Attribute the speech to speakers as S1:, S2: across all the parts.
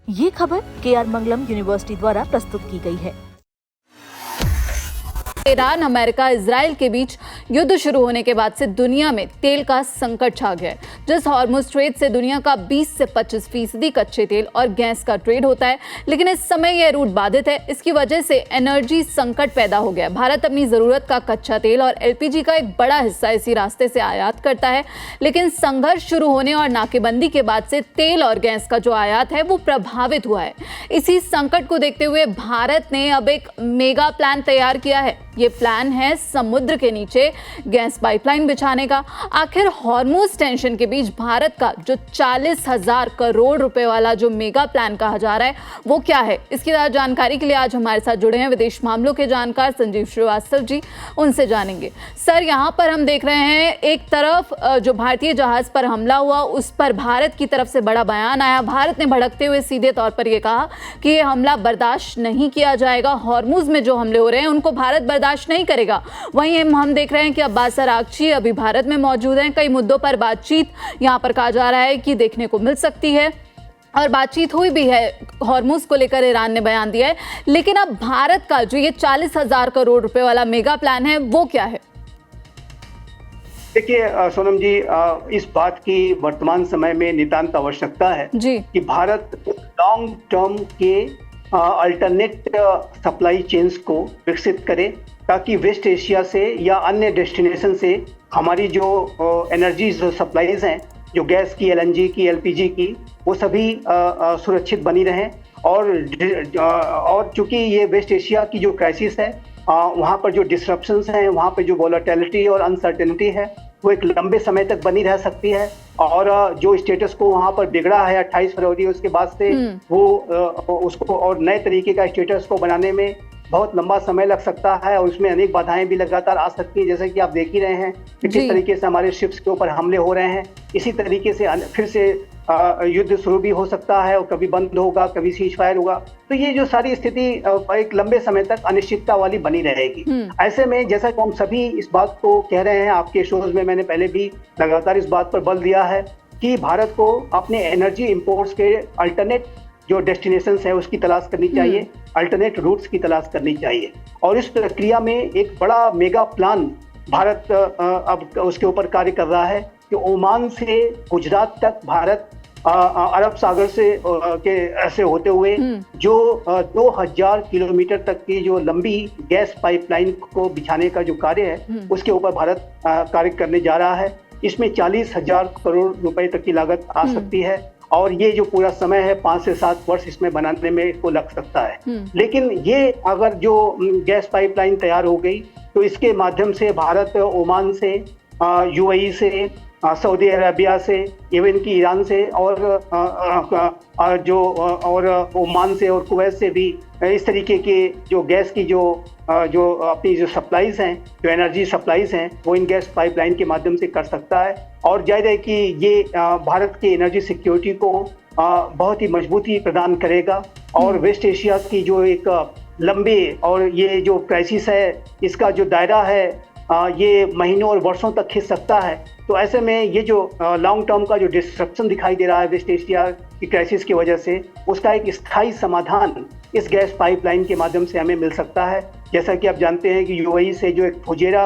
S1: ये खबर KR मंगलम university द्वारा प्रस्तुत की गई है।
S2: ईरान, अमेरिका, इजराइल के बीच युद्ध शुरू होने के बाद से दुनिया में तेल का संकट छा गया है। जिस हॉर्मुज़ स्ट्रेट से दुनिया का 20 से 25% कच्चे तेल और गैस का ट्रेड होता है, लेकिन इस समय यह रूट बाधित है। इसकी वजह से एनर्जी संकट पैदा हो गया है। भारत अपनी ज़रूरत का कच्चा तेल और LPG का एक बड़ा हिस्सा इसी रास्ते से आयात करता है, लेकिन संघर्ष शुरू होने और नाकेबंदी के बाद से तेल और गैस का जो आयात है वो प्रभावित हुआ है। इसी संकट को देखते हुए भारत ने अब एक मेगा प्लान तैयार किया है। ये प्लान है समुद्र के नीचे गैस पाइपलाइन बिछाने का। आखिर हॉर्मुज़ टेंशन के बीच भारत का जो 40,000 करोड़ रुपए वाला जो मेगा प्लान कहा जा रहा है वो क्या है, इसकी जानकारी के लिए आज हमारे साथ जुड़े हैं विदेश मामलों के जानकार संजीव श्रीवास्तव जी। उनसे जानेंगे। सर, यहाँ पर हम देख रहे हैं एक तरफ जो भारतीय जहाज पर हमला हुआ उस पर भारत की तरफ से बड़ा बयान आया। भारत ने भड़कते हुए सीधे तौर पर यह कहा कि ये हमला बर्दाश्त नहीं किया जाएगा। हॉर्मुज़ में जो हमले हो रहे हैं उनको भारत बर्दाश्त नहीं करेगा। वहीं हम देख रहे हैं कि अब्बास अरागची अभी भारत में मौजूद हैं। कई मुद्दों पर बातचीत यहाँ पर कहा जा रहा है कि देखने को मिल सकती है और बातचीत हुई भी है। हॉर्मुज़ को लेकर ईरान ने बयान दिया है, लेकिन अब भारत का जो ये 40,000 करोड़ रुपए वाला मेगा प्लान है वो क्या है?
S3: देखिए सोनम जी, इस बात की वर्तमान समय में नितांत आवश्यकता है कि भारत लॉन्ग टर्म के अल्टरनेट सप्लाई चेन्स को विकसित करे, ताकि वेस्ट एशिया से या अन्य डेस्टिनेशन से हमारी जो एनर्जी सप्लाईज हैं, जो गैस की, LNG की, LPG की, वो सभी सुरक्षित बनी रहें। और चूंकि ये वेस्ट एशिया की जो क्राइसिस है, वहाँ पर जो डिसरप्शंस हैं, वहाँ पर जो वोलेटिलिटी और अनसर्टेनिटी है, वो एक लंबे समय तक बनी रह सकती है। और जो स्टेटस को वहाँ पर बिगड़ा है 28 फरवरी, उसके बाद से वो उसको और नए तरीके का स्टेटस को बनाने में बहुत लंबा समय लग सकता है और उसमें अनेक बाधाएं भी लगातार आ सकती हैं। जैसे कि आप देख ही रहे हैं कि किस तरीके से हमारे शिप्स के ऊपर हमले हो रहे हैं। इसी तरीके से फिर से युद्ध शुरू भी हो सकता है और कभी बंद होगा, कभी सीज फायर होगा। तो ये जो सारी स्थिति एक लंबे समय तक अनिश्चितता वाली बनी रहेगी। ऐसे में जैसा कि हम सभी इस बात को कह रहे हैं, आपके शोज में मैंने पहले भी लगातार इस बात पर बल दिया है कि भारत को अपने एनर्जी इंपोर्ट्स के अल्टरनेट जो डेस्टिनेशंस है उसकी तलाश करनी चाहिए, अल्टरनेट रूट्स की तलाश करनी चाहिए। और इस प्रक्रिया में एक बड़ा मेगा प्लान भारत अब उसके ऊपर कार्य कर रहा है कि ओमान से गुजरात तक भारत अरब सागर से होते हुए जो 2000 किलोमीटर तक की जो लंबी गैस पाइपलाइन को बिछाने का जो कार्य है उसके ऊपर भारत कार्य करने जा रहा है। इसमें 40,000 करोड़ रुपए तक की लागत आ सकती है और ये जो पूरा समय है 5 से 7 वर्ष इसमें बनाने में इसको लग सकता है। लेकिन ये अगर जो गैस पाइपलाइन तैयार हो गई तो इसके माध्यम से भारत ओमान से, UAE से, सऊदी अरेबिया से, इवन की ईरान से और ओमान से और कुवैत से भी इस तरीके के जो गैस की जो अपनी जो सप्लाईज हैं, जो एनर्जी सप्लाईज हैं, वो इन गैस पाइपलाइन के माध्यम से कर सकता है। और जाहिर है कि ये भारत की एनर्जी सिक्योरिटी को बहुत ही मजबूती प्रदान करेगा और वेस्ट एशिया की जो एक लंबे और ये जो क्राइसिस है इसका जो दायरा है ये महीनों और वर्षों तक खिंच सकता है। तो ऐसे में ये जो लॉन्ग टर्म का जो डिस्ट्रप्शन दिखाई दे रहा है वेस्ट एशिया की क्राइसिस की वजह से, उसका एक स्थायी समाधान इस गैस पाइपलाइन के माध्यम से हमें मिल सकता है। जैसा कि आप जानते हैं कि UAE से जो एक फुजेरा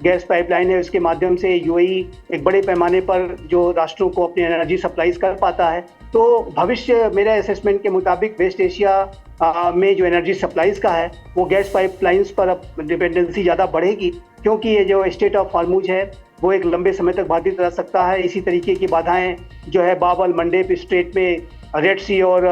S3: गैस पाइपलाइन है उसके माध्यम से UAE एक बड़े पैमाने पर जो राष्ट्रों को अपनी एनर्जी सप्लाईज कर पाता है। तो भविष्य मेरे असेसमेंट के मुताबिक वेस्ट एशिया में जो एनर्जी सप्लाईज का है वो गैस पाइपलाइंस पर अब डिपेंडेंसी ज़्यादा बढ़ेगी, क्योंकि ये जो स्टेट ऑफ हॉर्मुज़ है वो एक लंबे समय तक बाधित रह सकता है। इसी तरीके की बाधाएं जो है बाब अल मंडेब स्ट्रेट में, रेड सी और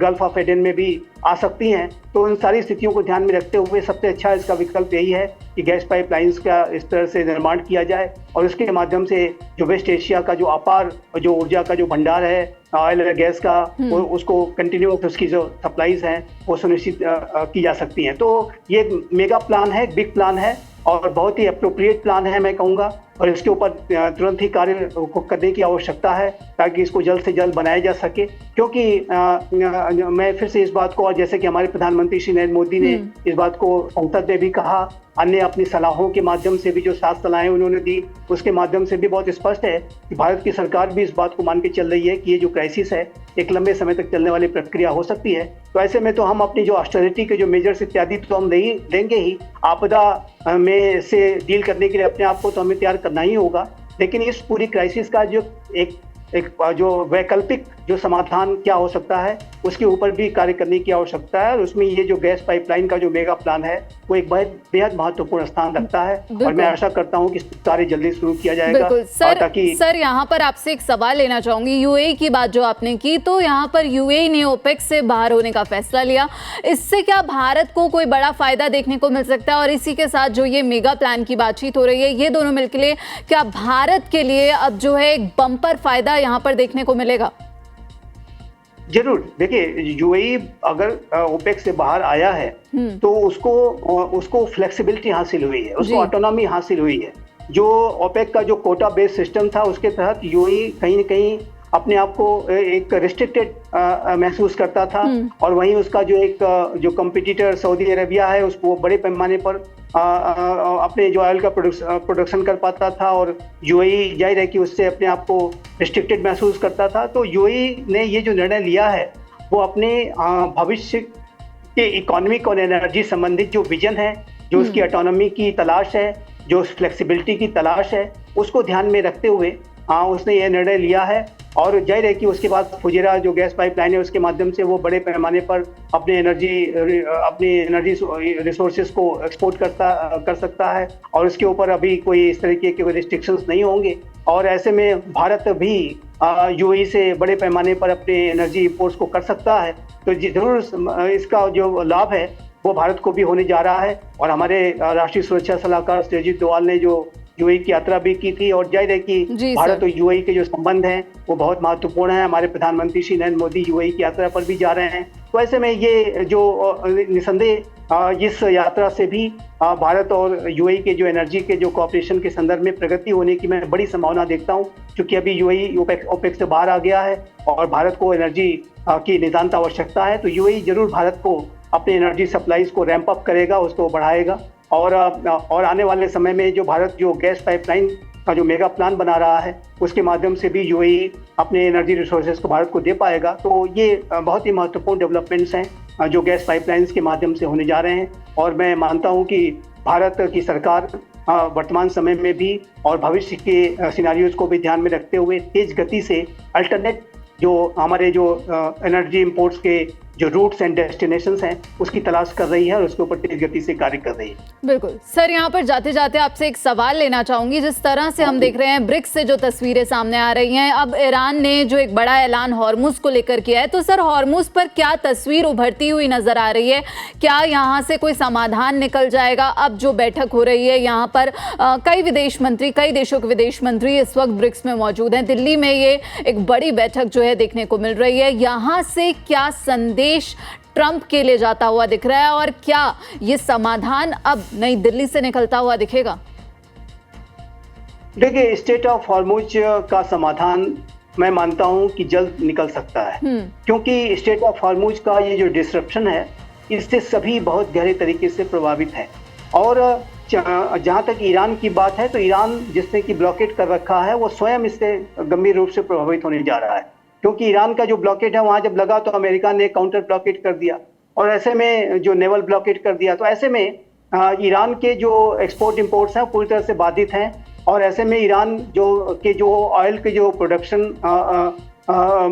S3: गल्फ ऑफ एडन में भी आ सकती हैं। तो उन सारी स्थितियों को ध्यान में रखते हुए सबसे अच्छा इसका विकल्प यही है कि गैस पाइपलाइंस का इस तरह से निर्माण किया जाए और उसके माध्यम से जो वेस्ट एशिया का जो अपार जो ऊर्जा का जो भंडार है ऑयल और गैस का, उसको कंटिन्यूस उसकी जो सप्लाईज हैं वो सुनिश्चित की जा सकती हैं। तो ये मेगा प्लान है, बिग प्लान है और बहुत ही अप्रोप्रिएट प्लान है मैं कहूँगा। और इसके ऊपर तुरंत ही कार्य को करने की आवश्यकता है ताकि इसको जल्द से जल्द बनाया जा सके। क्योंकि मैं फिर से इस बात को, और जैसे कि हमारे प्रधानमंत्री श्री नरेंद्र मोदी ने इस बात को संसद में भी कहा, अन्य अपनी सलाहों के माध्यम से भी जो 7 सलाहें उन्होंने दी उसके माध्यम से भी बहुत स्पष्ट है कि भारत की सरकार भी इस बात को मान के चल रही है कि ये जो क्राइसिस है एक लंबे समय तक चलने वाली प्रक्रिया हो सकती है। तो ऐसे में तो हम अपनी जो ऑस्टेरिटी के जो मेजर्स इत्यादि तो हम नहीं लेंगे ही, आपदा में से डील करने के लिए अपने आप को तो हमें तैयार करना ही होगा। लेकिन इस पूरी क्राइसिस का जो एक जो वैकल्पिक जो समाधान क्या हो सकता है उसके ऊपर भी कार्य करने की आवश्यकता है, और उसमें ये जो गैस पाइपलाइन का जो मेगा प्लान है वो एक बेहद महत्वपूर्ण स्थान रखता है। और मैं आशा करता हूँ कि कार्य जल्दी शुरू किया जाएगा।
S2: सर यहाँ पर आपसे एक सवाल लेना चाहूंगी, यूएई की बात जो आपने की, तो यहाँ पर यूएई ने ओपेक से बाहर होने का फैसला लिया, इससे क्या भारत को कोई बड़ा फायदा देखने को मिल सकता है? और इसी के साथ जो ये मेगा प्लान की बातचीत हो रही है, ये दोनों मिलकर लिए क्या भारत के लिए अब जो है एक बम्पर फायदा यहाँ पर देखने को मिलेगा?
S3: जरूर। देखिए, यूएई अगर ओपेक से बाहर आया है तो उसको फ्लेक्सिबिलिटी हासिल हुई है, उसको ऑटोनॉमी हासिल हुई है। जो ओपेक का जो कोटा बेस्ड सिस्टम था उसके तहत यूएई कहीं न कहीं अपने आप को एक रिस्ट्रिक्टेड महसूस करता था, और वहीं उसका जो कंपटीटर सऊदी अरेबिया है उसको बड़े पैमाने पर अपने जो ऑयल का प्रोडक्शन कर पाता था, और यूएई जाहिर है कि उससे अपने आप को रिस्ट्रिक्टेड महसूस करता था। तो यूएई ने ये जो निर्णय लिया है वो अपने भविष्य के इकोनॉमिक और एनर्जी संबंधित जो विजन है, जो उसकी ऑटोनॉमी की तलाश है, जो फ्लेक्सिबिलिटी की तलाश है, उसको ध्यान में रखते हुए उसने ये निर्णय लिया है। और जाहिर है कि उसके बाद फुजेरा जो गैस पाइपलाइन है उसके माध्यम से वो बड़े पैमाने पर अपने एनर्जी रिसोर्सेज को एक्सपोर्ट कर सकता है, और उसके ऊपर अभी कोई इस तरीके के रिस्ट्रिक्शंस नहीं होंगे। और ऐसे में भारत भी यूएई से बड़े पैमाने पर अपने एनर्जी इंपोर्ट्स को कर सकता है। तो जरूर इसका जो लाभ है वो भारत को भी होने जा रहा है। और हमारे राष्ट्रीय सुरक्षा सलाहकार श्री अजीत डोवाल ने जो यूएई की यात्रा भी की थी, और जाहिर है कि भारत और यूएई के जो संबंध हैं वो बहुत महत्वपूर्ण है। हमारे प्रधानमंत्री श्री नरेंद्र मोदी यूएई की यात्रा पर भी जा रहे हैं। तो ऐसे में ये जो निसंदेह इस यात्रा से भी भारत और यूएई के जो एनर्जी के जो कोऑपरेशन के संदर्भ में प्रगति होने की मैं बड़ी संभावना देखता हूँ, क्योंकि अभी यूएई ओपेक से बाहर आ गया है और भारत को एनर्जी की नितांत आवश्यकता है। तो यूएई जरूर भारत को अपने एनर्जी सप्लाईज को रैंप अप करेगा, उसको बढ़ाएगा, और आने वाले समय में जो भारत जो गैस पाइपलाइन का जो मेगा प्लान बना रहा है उसके माध्यम से भी यूएई अपने एनर्जी रिसोर्सेज को भारत को दे पाएगा। तो ये बहुत ही महत्वपूर्ण डेवलपमेंट्स हैं जो गैस पाइपलाइंस के माध्यम से होने जा रहे हैं। और मैं मानता हूँ कि भारत की सरकार वर्तमान समय में भी और भविष्य के सिनेरियोज को भी ध्यान में रखते हुए तेज गति से अल्टरनेट जो हमारे जो एनर्जी इंपोर्ट्स के जो रूट्स एंड डेस्टिनेशंस हैं उसकी तलाश कर रही है और उसके ऊपर तेज गति से कार्य कर रही है।
S2: बिल्कुल सर, यहाँ पर जाते जाते आपसे एक सवाल लेना चाहूंगी। जिस तरह से हम देख रहे हैं ब्रिक्स से जो तस्वीरें सामने आ रही हैं, अब ईरान ने जो एक बड़ा ऐलान हॉर्मुज को लेकर किया है, तो सर हॉर्मुज पर क्या तस्वीर उभरती हुई नजर आ रही है? क्या यहाँ से कोई समाधान निकल जाएगा? अब जो बैठक हो रही है यहाँ पर कई विदेश मंत्री, कई देशों के विदेश मंत्री इस वक्त ब्रिक्स में मौजूद हैं। दिल्ली में ये एक बड़ी बैठक जो है देखने को मिल रही है। यहाँ से क्या संदेश ट्रंप के लिए जाता हुआ दिख रहा है, और क्या ये समाधान अब नई दिल्ली से निकलता हुआ दिखेगा?
S3: देखिए, स्टेट ऑफ हॉर्मुज का समाधान मैं मानता हूं कि जल्द निकल सकता है, क्योंकि स्टेट ऑफ हॉर्मुज का ये जो डिसरप्शन है इससे सभी बहुत गहरे तरीके से प्रभावित हैं। और जहां तक ईरान की बात है तो ईरान जिसने कि ब्लॉकेट कर रखा है वो स्वयं इससे गंभीर रूप से प्रभावित होने जा रहा है, क्योंकि ईरान का जो ब्लॉकेट है वहां जब लगा तो अमेरिका ने काउंटर ब्लॉकेट कर दिया, और ऐसे में जो नेवल ब्लॉकेट कर दिया। तो ऐसे में ईरान के जो एक्सपोर्ट इंपोर्ट्स हैं पूरी तरह से बाधित हैं, और ऐसे में ईरान जो ऑयल के जो प्रोडक्शन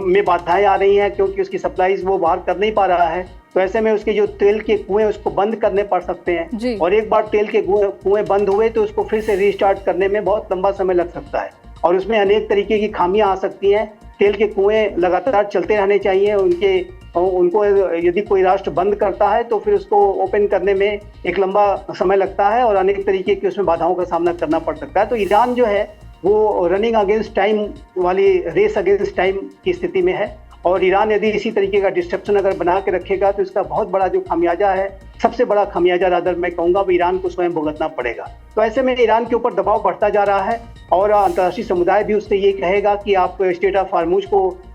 S3: में बाधाएं आ रही हैं, क्योंकि उसकी सप्लाईज वो बाहर कर नहीं पा रहा है। तो ऐसे में उसके जो तेल के कुएं उसको बंद करने पड़ सकते हैं, और एक बार तेल के कुएं बंद हुए तो उसको फिर से रीस्टार्ट करने में बहुत लंबा समय लग सकता है, और उसमें अनेक तरीके की खामियां आ सकती हैं। तेल के कुएं लगातार चलते रहने चाहिए, उनको यदि कोई राष्ट्र बंद करता है तो फिर उसको ओपन करने में एक लंबा समय लगता है और अनेक तरीके की उसमें बाधाओं का सामना करना पड़ सकता है। तो ईरान जो है वो रनिंग अगेंस्ट टाइम वाली रेस अगेंस्ट टाइम की स्थिति में है, और ईरान यदि इसी तरीके का डिस्ट्रप्शन अगर बना के रखेगा तो इसका बहुत बड़ा जो खामियाजा है सबसे बड़ा खमियाजा रादर मैं कहूंगा वो ईरान को स्वयं भुगतना पड़ेगा। तो ऐसे में ईरान के ऊपर दबाव बढ़ता जा रहा है और अंतर्राष्ट्रीय समुदाय भी उससे ये कहेगा कि आप स्टेट ऑफ हार्मुज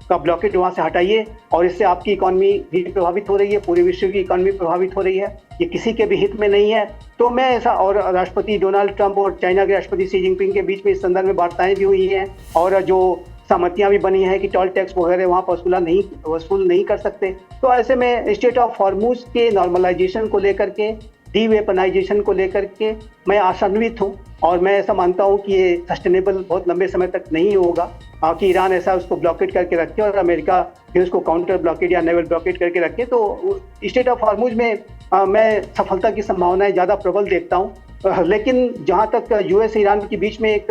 S3: का ब्लॉकेट वहां से हटाइए, और इससे आपकी इकोनॉमी भी प्रभावित हो रही है, पूरे विश्व की इकोनॉमी प्रभावित हो रही है, ये किसी के भी हित में नहीं है। तो मैं ऐसा, और राष्ट्रपति डोनाल्ड ट्रंप और चाइना के राष्ट्रपति शी जिनपिंग के बीच में इस संदर्भ में वार्ताएं भी हुई हैं और जो सहमतियां भी बनी हैं कि टोल टैक्स वगैरह वहाँ वसूल नहीं कर सकते। तो ऐसे में स्टेट ऑफ हॉर्मुज के नॉर्मलाइजेशन को लेकर के, डीवेपनाइजेशन को लेकर के मैं आशान्वित हूँ और मैं ऐसा मानता हूँ कि ये सस्टेनेबल बहुत लंबे समय तक नहीं होगा कि ईरान ऐसा उसको ब्लॉकेट करके रखे और अमेरिका फिर उसको काउंटर ब्लॉकेट या नेवल ब्लॉकेट करके रखे। तो स्टेट ऑफ हॉर्मुज में मैं सफलता की संभावनाएं ज़्यादा प्रबल देखता हूँ। लेकिन जहाँ तक यूएस ईरान के बीच में एक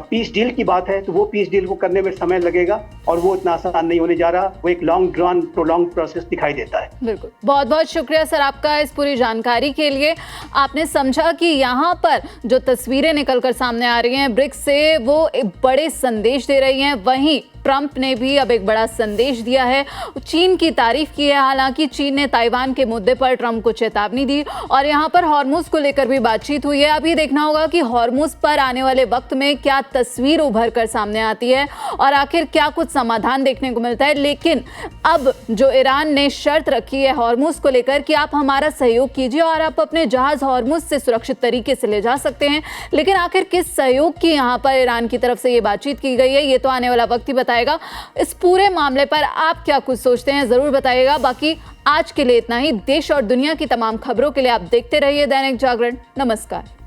S3: पीस डील की बात है, तो वो पीस डील को करने में समय लगेगा और वो इतना आसान नहीं होने जा रहा। वो एक लॉन्ग ड्रॉन प्रोलॉन्ग प्रोसेस दिखाई देता है।
S2: बिल्कुल, बहुत बहुत शुक्रिया सर आपका इस पूरी जानकारी के लिए। आपने समझा कि यहाँ पर जो तस्वीरें निकलकर सामने आ रही हैं ब्रिक्स से, वो एक बड़े संदेश दे रही हैं। वहीं ट्रंप ने भी अब एक बड़ा संदेश दिया है, चीन की तारीफ की है। हालांकि चीन ने ताइवान के मुद्दे पर ट्रंप को चेतावनी दी और यहाँ पर हॉर्मुज को लेकर भी बातचीत हुई है। अब ये देखना होगा कि हॉर्मुज पर आने वाले वक्त में क्या तस्वीर उभर कर सामने आती है और आखिर क्या कुछ समाधान देखने को मिलता है। लेकिन अब जो ईरान ने शर्त रखी है हॉर्मुज को लेकर कि आप हमारा सहयोग कीजिए और आप अपने जहाज हॉर्मुज से सुरक्षित तरीके से ले जा सकते हैं, लेकिन आखिर किस सहयोग की यहाँ पर ईरान की तरफ से ये बातचीत की गई है, ये तो आने वाला वक्त ही बताएगा। इस पूरे मामले पर आप क्या कुछ सोचते हैं जरूर बताइएगा। बाकी आज के लिए इतना ही। देश और दुनिया की तमाम खबरों के लिए आप देखते रहिए दैनिक जागरण। नमस्कार।